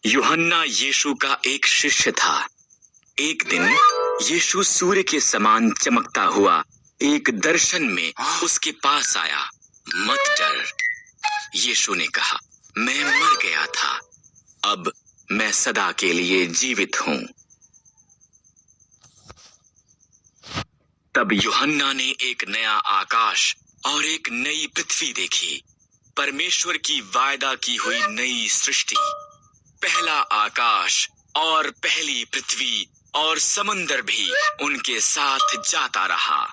यूहन्ना यीशु का एक शिष्य था। एक दिन यीशु सूर्य के समान चमकता हुआ एक दर्शन में उसके पास आया। मत डर, यीशु ने कहा, मैं मर गया था, अब मैं सदा के लिए जीवित हूं। तब यूहन्ना ने एक नया आकाश और एक नई पृथ्वी देखी, परमेश्वर की वायदा की हुई नई सृष्टि। पहला आकाश और पहली पृथ्वी और समंदर भी उनके साथ जाता रहा।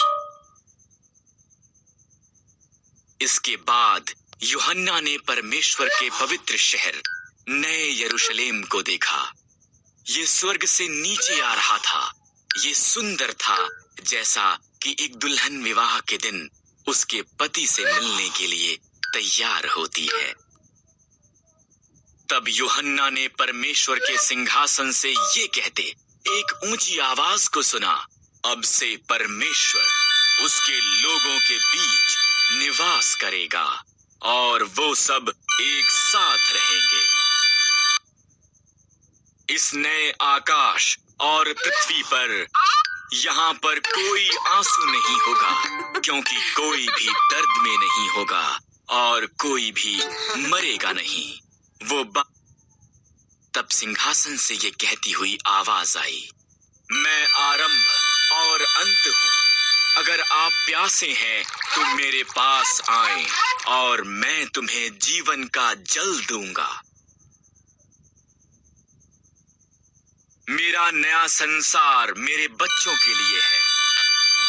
इसके बाद यूहन्ना ने परमेश्वर के पवित्र शहर नए यरूशलेम को देखा। ये स्वर्ग से नीचे आ रहा था। ये सुंदर था, जैसा कि एक दुल्हन विवाह के दिन उसके पति से मिलने के लिए तैयार होती है। तब यूहन्ना ने परमेश्वर के सिंहासन से ये कहते एक ऊंची आवाज को सुना, अब से परमेश्वर उसके लोगों के बीच निवास करेगा और वो सब एक साथ रहेंगे। इस नए आकाश और पृथ्वी पर यहाँ पर कोई आंसू नहीं होगा, क्योंकि कोई भी दर्द में नहीं होगा और कोई भी मरेगा नहीं। तब सिंहासन से ये कहती हुई आवाज आई, मैं आरंभ और अंत हूँ। अगर आप प्यासे हैं तो मेरे पास आएं और मैं तुम्हें जीवन का जल दूंगा। मेरा नया संसार मेरे बच्चों के लिए है,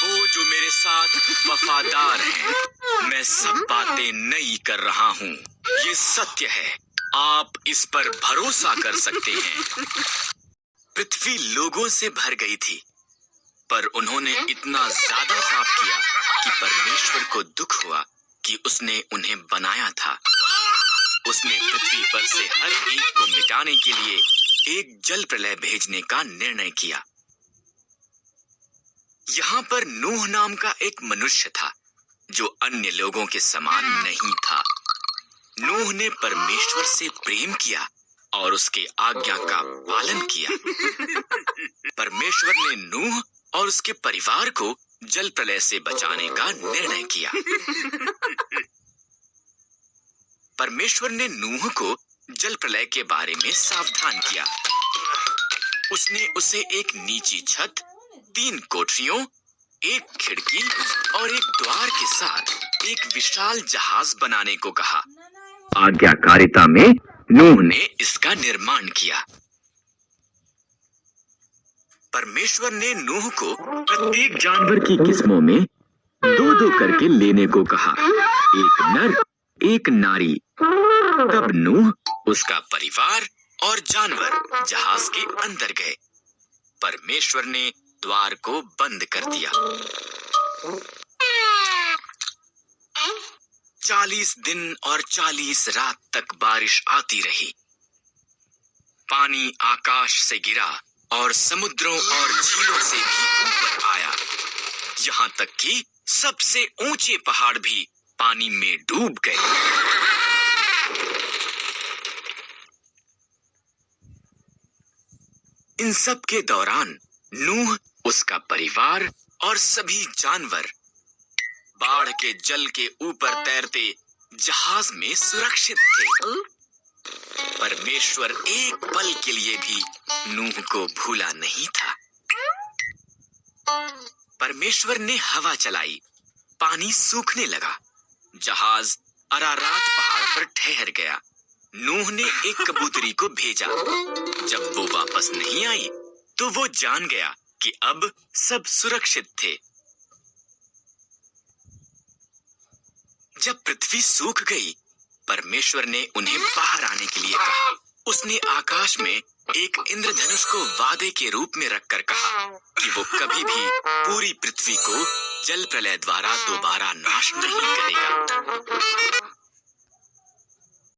वो जो मेरे साथ वफादार हैं। मैं सब बातें नई कर रहा हूँ, ये सत्य है, आप इस पर भरोसा कर सकते हैं। पृथ्वी लोगों से भर गई थी, पर उन्होंने इतना ज्यादा पाप किया कि परमेश्वर को दुख हुआ कि उसने उन्हें बनाया था। उसने पृथ्वी पर से हर एक को मिटाने के लिए एक जल प्रलय भेजने का निर्णय किया। यहाँ पर नूह नाम का एक मनुष्य था जो अन्य लोगों के समान नहीं था। नूह ने परमेश्वर से प्रेम किया और उसके आज्ञा का पालन किया। परमेश्वर ने नूह और उसके परिवार को जल प्रलय से बचाने का निर्णय किया। परमेश्वर ने नूह को जल प्रलय के बारे में सावधान किया। उसने उसे एक नीची छत, 3 कोठरियों, एक खिड़की और एक द्वार के साथ एक विशाल जहाज बनाने को कहा। आज्ञाकारिता में नूह ने इसका निर्माण किया। परमेश्वर ने नूह को प्रत्येक जानवर की किस्मों में 2-2 करके लेने को कहा, एक नर, एक नारी। तब नूह, उसका परिवार और जानवर जहाज के अंदर गए। परमेश्वर ने द्वार को बंद कर दिया। 40 दिन और 40 रात तक बारिश आती रही। पानी आकाश से गिरा और समुद्रों और झीलों से भी ऊपर आया, यहाँ तक कि सबसे ऊंचे पहाड़ भी पानी में डूब गए। इन सब के दौरान नूह, उसका परिवार और सभी जानवर बाढ़ के जल के ऊपर तैरते जहाज में सुरक्षित थे। परमेश्वर एक पल के लिए भी नूह को भूला नहीं था। परमेश्वर ने हवा चलाई, पानी सूखने लगा, जहाज अरारात पहाड़ पर ठहर गया। नूह ने एक कबूतरी को भेजा। जब वो वापस नहीं आई तो वो जान गया कि अब सब सुरक्षित थे। जब पृथ्वी सूख गई, परमेश्वर ने उन्हें बाहर आने के लिए कहा। उसने आकाश में एक इंद्रधनुष को वादे के रूप में रखकर कहा कि वो कभी भी पूरी पृथ्वी को जल प्रलय द्वारा दोबारा नाश नहीं करेगा।